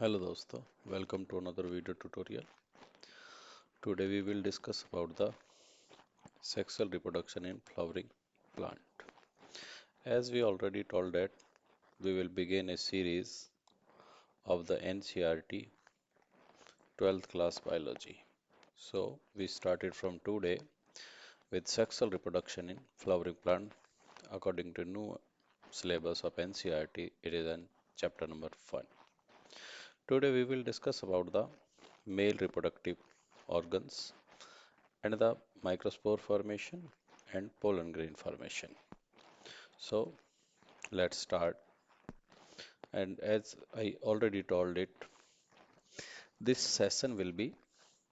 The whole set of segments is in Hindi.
Hello दोस्तों, welcome to another video tutorial. Today we will discuss about the sexual reproduction in flowering plant. As we already told that we will begin a series of the NCERT 12th class biology. So we started from today with sexual reproduction in flowering plant. According to new syllabus of NCERT, it is in chapter number 1. Today we will discuss about the male reproductive organs and the microspore formation and pollen grain formation. So let's start. And as I already told it, this session will be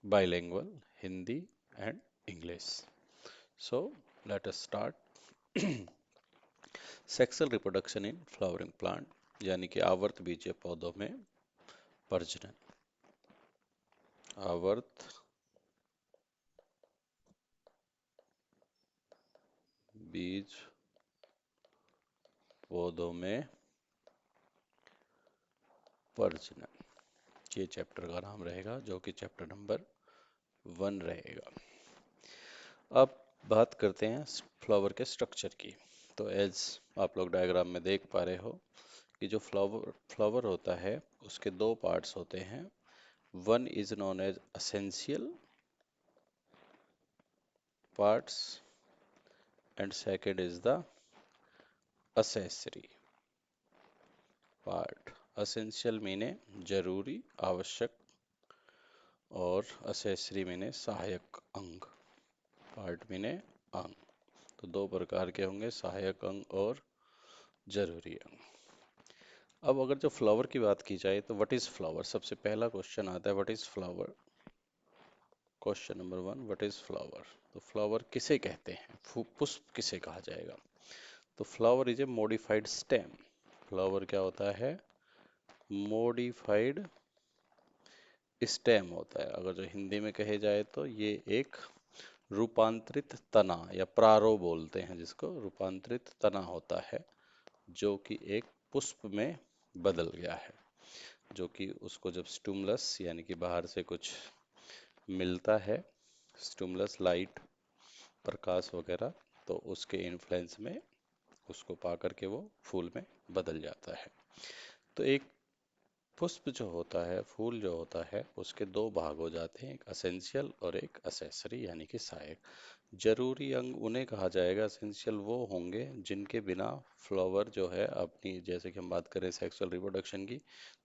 bilingual, Hindi and English. So let us start. Sexual reproduction in flowering plant यानी कि आवर्त बीजीय पौधों में प्रजनन। आवर्त बीज पौधों में प्रजनन, ये चैप्टर का नाम रहेगा, जो कि चैप्टर नंबर 1 रहेगा। अब बात करते हैं फ्लावर के स्ट्रक्चर की। तो एज आप लोग डायग्राम में देख पा रहे हो कि जो फ्लावर होता है उसके दो पार्ट्स होते हैं। One is known as essential parts and second is the accessory part. Essential means जरूरी, आवश्यक, और असेसरी मीने सहायक अंग। पार्ट मीने अंग। तो दो प्रकार के होंगे, सहायक अंग और जरूरी अंग। अब अगर जो फ्लावर की बात की जाए तो व्हाट इज फ्लावर, सबसे पहला क्वेश्चन आता है what is flower. Question number 1, what is flower. तो फ्लावर किसे कहते हैं, पुष्प किसे कहा जाएगा। तो flower is a modified stem. Flower क्या होता है, मॉडिफाइड स्टेम होता है। अगर जो हिंदी में कहे जाए तो ये एक रूपांतरित तना या प्रारो बोलते हैं जिसको, रूपांतरित तना होता है जो कि एक पुष्प में बदल गया है। जो कि उसको जब स्टिमुलस यानी कि बाहर से कुछ मिलता है, स्टिमुलस, लाइट, प्रकाश वगैरह, तो उसके इन्फ्लुएंस में उसको पा करके वो फूल में बदल जाता है। तो एक पुष्प जो होता है, फूल जो होता है, उसके दो भाग हो जाते हैं, एक असेंशियल और एक असेसरी यानी कि सहायक। जरूरी अंग उन्हें कहा जाएगा, एसेंशियल वो होंगे जिनके बिना फ्लावर जो है अपनी, जैसे कि हम बात करें सेक्सुअल रिप्रोडक्शन की,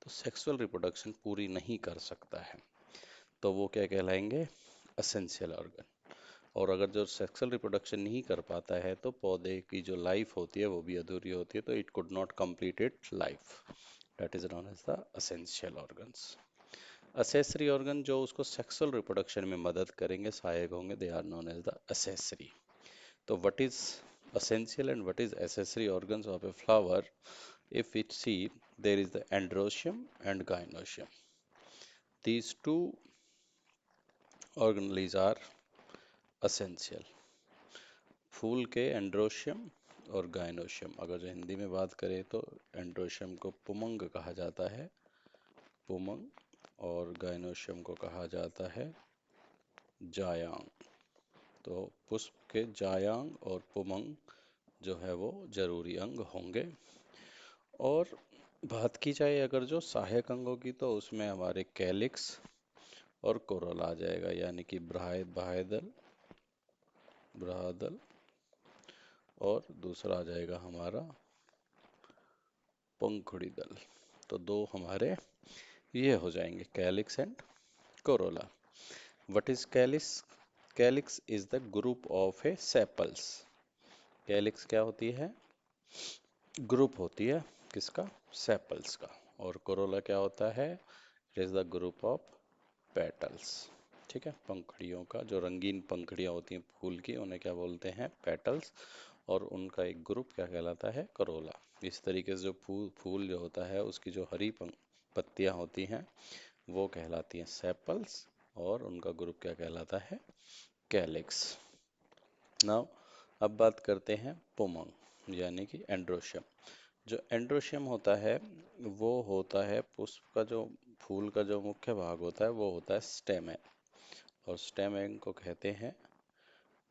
तो सेक्सुअल रिप्रोडक्शन पूरी नहीं कर सकता है, तो वो क्या कहलाएंगे, असेंशियल ऑर्गन। और अगर जो सेक्सुअल रिप्रोडक्शन नहीं कर पाता है तो पौधे की जो लाइफ होती है वो भी अधूरी होती है, तो it could not complete it life. That is known as the essential organs. Accessory organ जो उसको सेक्सुअल रिप्रोडक्शन में मदद करेंगे, सहायक होंगे, they are known as the accessory. तो what is essential and what is accessory organs of a flower? If we see, there is the androecium and gynoecium. These two organelles are essential. फूल के एंड्रोशियम और गाइनोशियम, अगर जो हिंदी में बात करें तो एंड्रोशियम को पुमंग कहा जाता है, पुमंग, और गाइनोशियम को कहा जाता है जायांग। तो पुष्प के जायांग और पुमंग जो है वो जरूरी अंग होंगे। और बात की जाए अगर जो सहायक अंगों की, तो उसमें हमारे कैलिक्स और कोरोला आ जाएगा, यानी कि बाह्यदल, ब्राहदल, और दूसरा आ जाएगा हमारा पंखुड़ी दल। तो दो हमारे ये हो जाएंगे, calyx and Corolla. What is calyx? Calyx is the group of A sepals. Calyx क्या होती है, ग्रुप होती है किसका, सेपल्स का। और कोरोला क्या होता है, it is the group of petals. ठीक है, पंखुड़ियों का, जो रंगीन पंखुड़ियां होती हैं फूल की, उन्हें क्या बोलते हैं, पेटल्स। और उनका एक ग्रुप क्या कहलाता है, करोला। इस तरीके से जो फूल जो होता है उसकी जो हरी पत्तियां होती हैं वो कहलाती हैं सेपल्स, और उनका ग्रुप क्या कहलाता है, कैलिक्स। नाउ अब बात करते हैं पुमंग यानी कि एंड्रोशियम। जो एंड्रोशियम होता है वो होता है पुष्प का जो फूल का जो मुख्य भाग होता है वो होता है स्टेमेन। और स्टेमेन को कहते हैं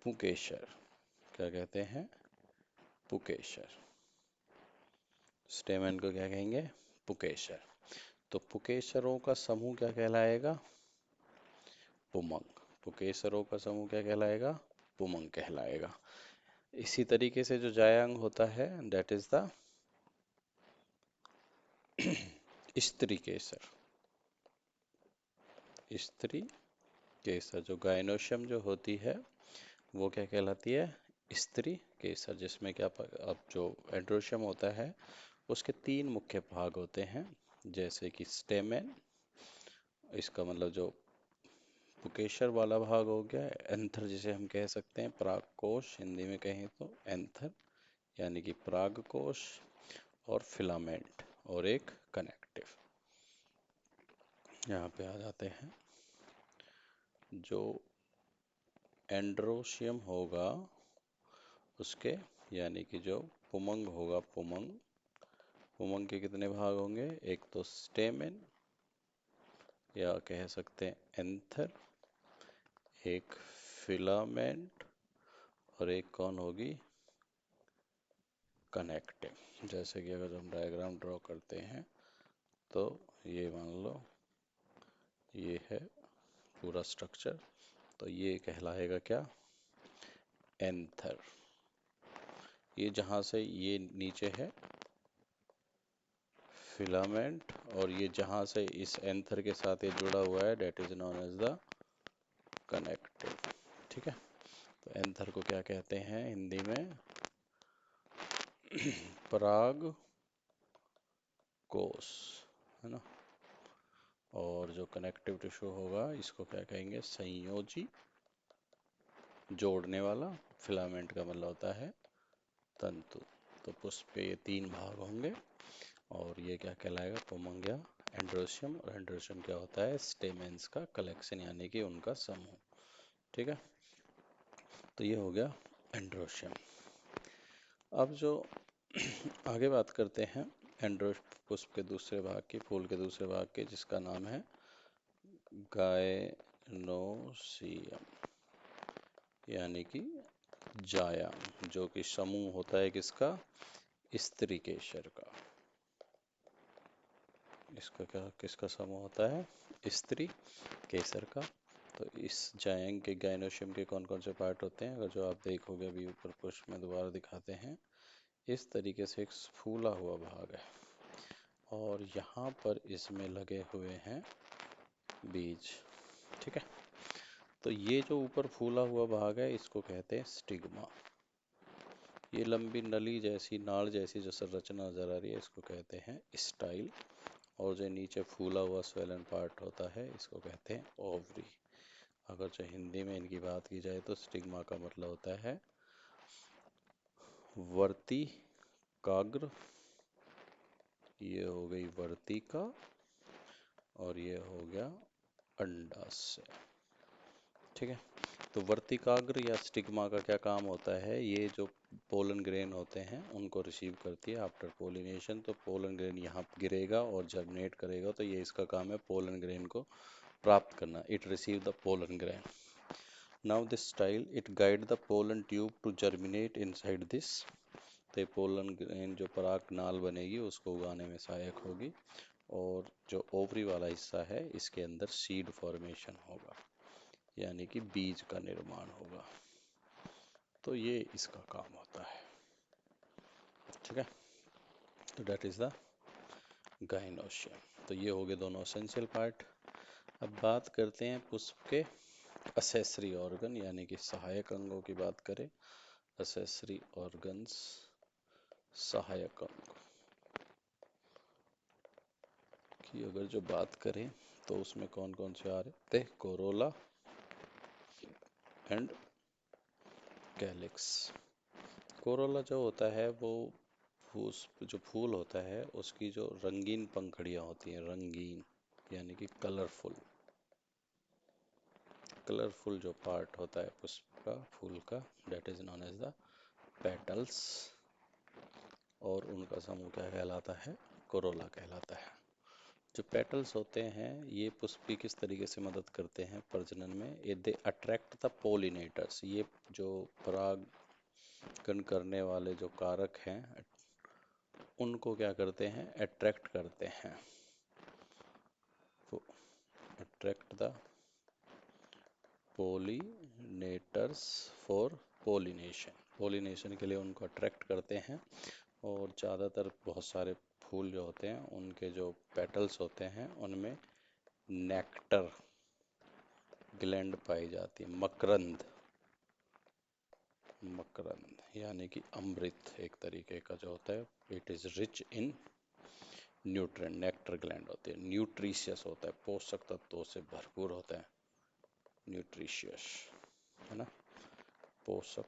पुकेशर। क्या कहते हैं? पुकेशर। स्टेमेन को क्या कहेंगे? पुकेशर। तो पुकेशरों का समूह क्या कहलाएगा? पुमंग। पुकेशरों का समूह क्या कहलाएगा? पुमंग कहलाएगा। इसी तरीके से जो जायांग होता है दैट इज द स्त्री केसर। स्त्री केसर। जो गायनोशियम जो होती है वो क्या कहलाती है? स्त्री केसर। जिसमें क्या अब जो एंड्रोशियम होता है उसके तीन मुख्य भाग होते हैं, जैसे कि स्टेमेन, इसका मतलब जो पुकेशर वाला भाग हो गया, एंथर जिसे हम कह सकते हैं, परागकोश हिंदी में कहें तो एंथर यानी कि परागकोश, और फिलामेंट, और एक कनेक्टिव। यहाँ पे आ जाते हैं। जो एंड्रोशियम होगा उसके यानी कि जो पुमंग होगा, पुमंग, पुमंग के कितने भाग होंगे? एक तो स्टेमेन या कह सकते हैं एंथर, एक फिलामेंट, और एक कौन होगी? कनेक्टिव। जैसे कि अगर हम डायग्राम ड्रॉ करते हैं तो ये मान लो ये है पूरा स्ट्रक्चर, तो ये कहलाएगा क्या? एंथर। ये जहाँ से ये नीचे है फिलामेंट, और ये जहाँ से इस एंथर के साथ ये जुड़ा हुआ है that is known as the connective. ठीक है। तो एंथर को क्या कहते हैं हिंदी में? पराग कोश, है ना। और जो कनेक्टिव टिश्यू होगा इसको क्या कहेंगे? संयोजी, जोड़ने वाला। फिलामेंट का मतलब होता है तंतु। तो पुष्प के ये तीन भाग होंगे और ये क्या कहलाएगा? पुमंग या एंड्रोशियम। और एंड्रोशियम क्या होता है? स्टेमेंस का कलेक्शन यानी कि उनका समूह। ठीक है। तो ये हो गया एंड्रोशियम। अब जो आगे बात करते हैं एंड्रोश पुष्प के दूसरे भाग की, फूल के दूसरे भाग के, जिसका नाम है गायनोसियम यानी कि जायाम, जो कि समूह होता है किसका? स्त्री केसर का। इसका क्या किसका समूह होता है? स्त्री केसर का। तो इस जायंग के गायनोशियम के कौन कौन से पार्ट होते हैं? अगर जो आप देखोगे अभी ऊपर पुष्प में दोबारा दिखाते हैं, इस तरीके से एक फूला हुआ भाग है और यहाँ पर इसमें लगे हुए हैं बीज। ठीक है। तो ये जो ऊपर फूला हुआ भाग है इसको कहते हैं स्टिग्मा। ये लंबी नली जैसी, नाड़ जैसी जो संरचना नजर आ रही है इसको कहते हैं स्टाइल। और जो नीचे फूला हुआ स्वेलन पार्ट होता है इसको कहते हैं ओवरी। अगर जो हिंदी में इनकी बात की जाए तो स्टिग्मा का मतलब होता है वर्तिकाग्र, ये हो गई वर्तिका, और ये हो गया अंडाशय। ठीक है। तो वर्तिकाग्र या स्टिग्मा का क्या काम होता है? ये जो पोलन ग्रेन होते हैं उनको रिसीव करती है आफ्टर पोलिनेशन। तो पोलन ग्रेन यहाँ गिरेगा और जर्मिनेट करेगा, तो ये इसका काम है पोलन ग्रेन को प्राप्त करना। It receive the pollen grain. Now this style it guide the pollen tube to germinate inside this. तो पोलन ग्रेन जो पराग नाल बनेगी उसको उगाने में सहायक होगी। और जो ओवरी वाला हिस्सा है इसके अंदर सीड फॉर्मेशन होगा यानी कि बीज का निर्माण होगा। तो ये इसका काम होता है। ठीक है। तो डेट इज द गाइनोशियम। तो ये हो गए दोनों एसेंशियल पार्ट। अब बात करते हैं पुष्प के असेसरी ऑर्गन यानी कि सहायक अंगों की बात करें। असेसरी ऑर्गन्स, सहायक अंग की अगर जो बात करें तो उसमें कौन कौन से आ रहे थे? Corolla and calyx. कोरोला जो होता है वो जो फूल होता है उसकी जो रंगीन पंखुड़ियाँ होती हैं, रंगीन यानी कि कलरफुल, कलरफुल जो पार्ट होता है पुष्प का, फूल का, that is known as the petals. और उनका समूह क्या कहलाता है? कोरोला कहलाता है। जो पेटल्स होते हैं ये पुष्प की किस तरीके से मदद करते हैं प्रजनन में? ये दे अट्रैक्ट द पोलिनेटर्स। ये जो परागण करने वाले जो कारक हैं उनको क्या करते हैं? अट्रैक्ट करते हैं। Attract the pollinators for pollination. Pollination के लिए उनको अट्रैक्ट करते हैं। और ज़्यादातर बहुत सारे फूल जो होते हैं उनके जो पेटल्स होते हैं उनमें नेक्टर ग्लैंड पाई जाती है। मकरंद, मकरंद यानी कि अमृत एक तरीके का जो होता है। It is rich in nutrient. Nectar gland होते हैं। न्यूट्रिशियस होता है, पोषक तत्वों से भरपूर होता है। न्यूट्रिशियस है ना, पोषक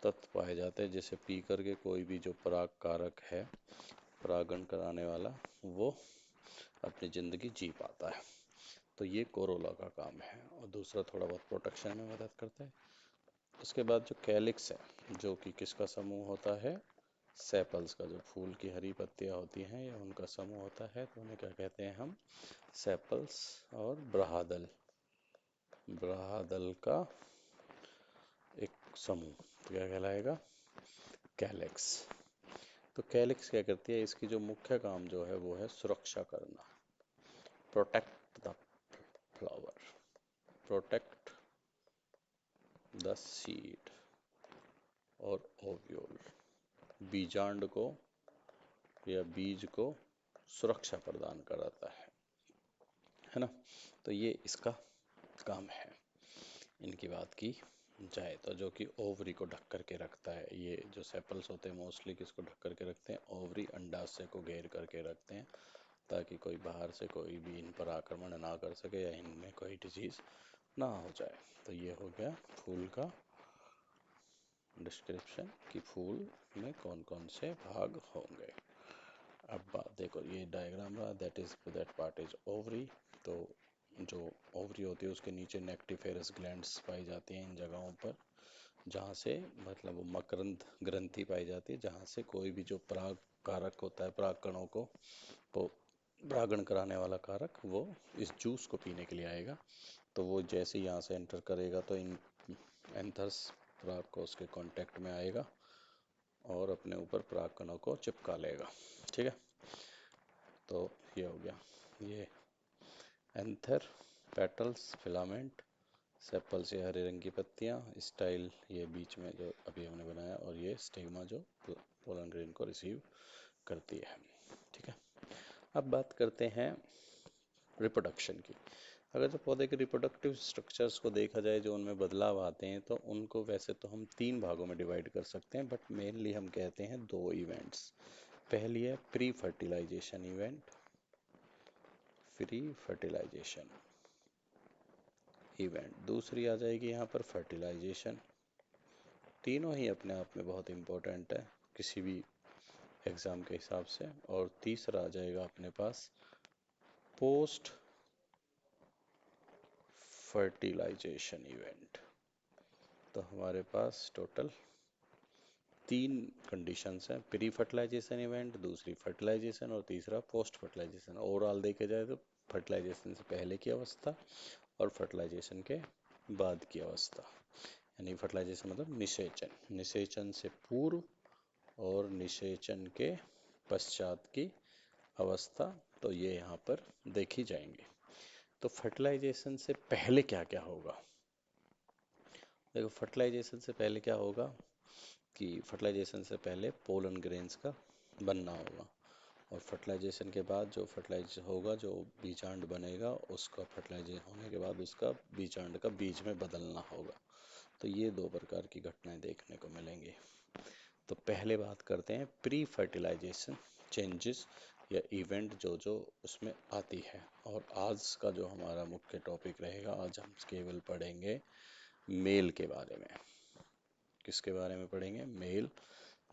तत्व पाए जाते हैं जिसे पी करके कोई भी जो पराग कारक है, परागण कराने वाला, वो अपनी जिंदगी जी पाता है। तो ये कोरोला का काम है। और दूसरा थोड़ा बहुत प्रोटेक्शन में मदद करता है। उसके बाद जो कैलिक्स है जो कि किसका समूह होता है? सेपल्स का। जो फूल की हरी पत्तियां होती हैं या उनका समूह होता है तो उन्हें क्या कहते हैं हम? सेपल्स। और ब्रहादल, ब्रहादल का एक समूह तो क्या कहलाएगा? कैलिक्स। तो कैलिक्स क्या करती है? इसकी जो मुख्य काम जो है वो है सुरक्षा करना। Protect the flower, protect the seed और ओव्यूल। बीजांड को या बीज को सुरक्षा प्रदान कराता है ना। तो ये इसका काम है। इनकी बात की जाए तो जो कि ओवरी को ढक करके रखता है। ये जो सेपल्स होते हैं मोस्टली किसको ढक करके रखते हैं? ओवरी, अंडाशय को घेर करके रखते हैं ताकि कोई बाहर से कोई भी इन पर आक्रमण ना कर सके या इनमें कोई डिजीज ना हो जाए। तो ये हो गया फूल का डिस्क्रिप्शन कि फूल में कौन कौन से भाग होंगे। अब बात देखो, ये डायग्राम रहा, दैट पार्ट इज ओवरी। तो जो ओवरी होती है उसके नीचे नेक्टिफेरस ग्लैंड्स पाई जाती हैं इन जगहों पर, जहाँ से मतलब वो मकरंद ग्रंथि पाई जाती है जहाँ से कोई भी जो पराग कारक होता है पराग कणों को वो परागण कराने वाला कारक वो इस जूस को पीने के लिए आएगा। तो वो जैसे ही यहाँ से एंटर करेगा तो इन एंथर्स पराग को उसके कांटेक्ट में आएगा और अपने ऊपर पराग कणों को चिपका लेगा। ठीक है, तो ये हो गया। ये एंथर, पेटल्स, फिलामेंट, सेपल्स ये हरे रंग की पत्तियां, स्टाइल ये बीच में जो अभी हमने बनाया, और ये स्टिग्मा जो पोलन ग्रेन को रिसीव करती है। ठीक है, अब बात करते हैं रिप्रोडक्शन की। अगर जो पौधे के रिप्रोडक्टिव स्ट्रक्चर्स को देखा जाए जो उनमें बदलाव आते हैं तो उनको वैसे तो हम 3 भागों में डिवाइड कर सकते हैं, बट मेनली हम कहते हैं 2 इवेंट्स। पहली है pre fertilisation event, pre fertilisation event. दूसरी आ जाएगी यहाँ पर फर्टिलाइजेशन। तीनों ही अपने आप में बहुत इम्पोर्टेंट है किसी भी एग्जाम के हिसाब से। और तीसरा आ जाएगा अपने पास पोस्ट फर्टिलाइजेशन इवेंट। तो हमारे पास टोटल 3 कंडीशंस हैं, प्री फर्टिलाइजेशन इवेंट, दूसरी फर्टिलाइजेशन और तीसरा पोस्ट फर्टिलाइजेशन। ओवरऑल देखे जाए तो फर्टिलाइजेशन से पहले की अवस्था और फर्टिलाइजेशन के बाद की अवस्था, यानी फर्टिलाइजेशन मतलब निषेचन, निषेचन से पूर्व और निषेचन के पश्चात की अवस्था। तो ये यहाँ पर देखी जाएंगे। तो फर्टिलाइजेशन से पहले क्या क्या होगा? देखो, फर्टिलाइजेशन से पहले क्या होगा कि फर्टिलाइजेशन से पहले पोलन ग्रेन्स का बनना होगा। और फर्टिलाइजेशन के बाद जो फर्टिलाइज होगा, जो बीजांड बनेगा, उसका फर्टिलाइजेशन होने के बाद उसका बीजांड का बीज में बदलना होगा। तो ये 2 प्रकार की घटनाएं देखने को मिलेंगी। तो पहले बात करते हैं प्री फर्टिलाइजेशन चेंजेस या इवेंट जो जो उसमें आती है। और आज का जो हमारा मुख्य टॉपिक रहेगा, आज हम केवल पढ़ेंगे मेल के बारे में। किसके बारे में पढ़ेंगे? मेल,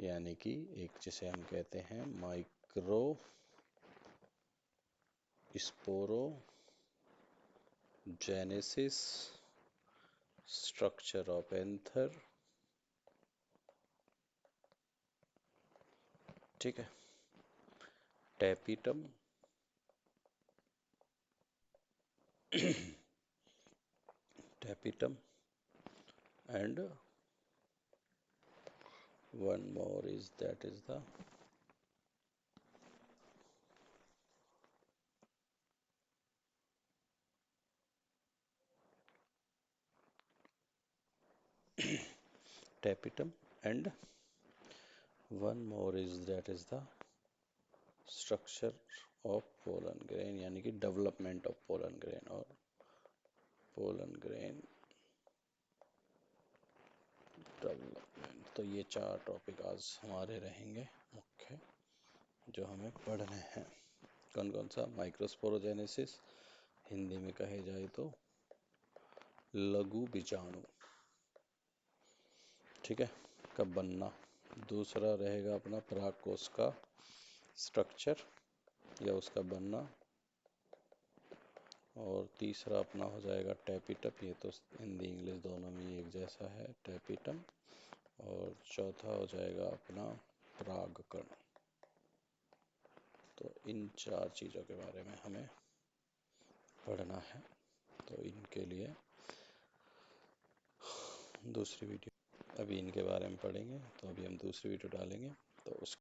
यानी कि एक जिसे हम कहते हैं micro sporogenesis structure of anther ठीक है। Tapetum tapetum and one more is that is the tapetum and one more is that is the structure of pollen grain यानी कि development of pollen grain और pollen grain development। तो ये 4 टॉपिक आज हमारे रहेंगे मुख्य, जो हमें पढ़ने हैं। कौन कौन सा? माइक्रोस्पोरोजेनेसिस, हिंदी में कहे जाए तो लघु बीजाणु, ठीक है, का बनना। दूसरा रहेगा अपना परागकोश का स्ट्रक्चर या उसका बनना। और तीसरा अपना हो जाएगा टैपिटम, ये तो हिंदी इंग्लिश दोनों में एक जैसा है, टैपिटम। और चौथा हो जाएगा अपना परागकण। तो इन 4 चीज़ों के बारे में हमें पढ़ना है। तो इनके लिए दूसरी वीडियो, अभी इनके बारे में पढ़ेंगे, तो अभी हम दूसरी वीडियो डालेंगे। तो उस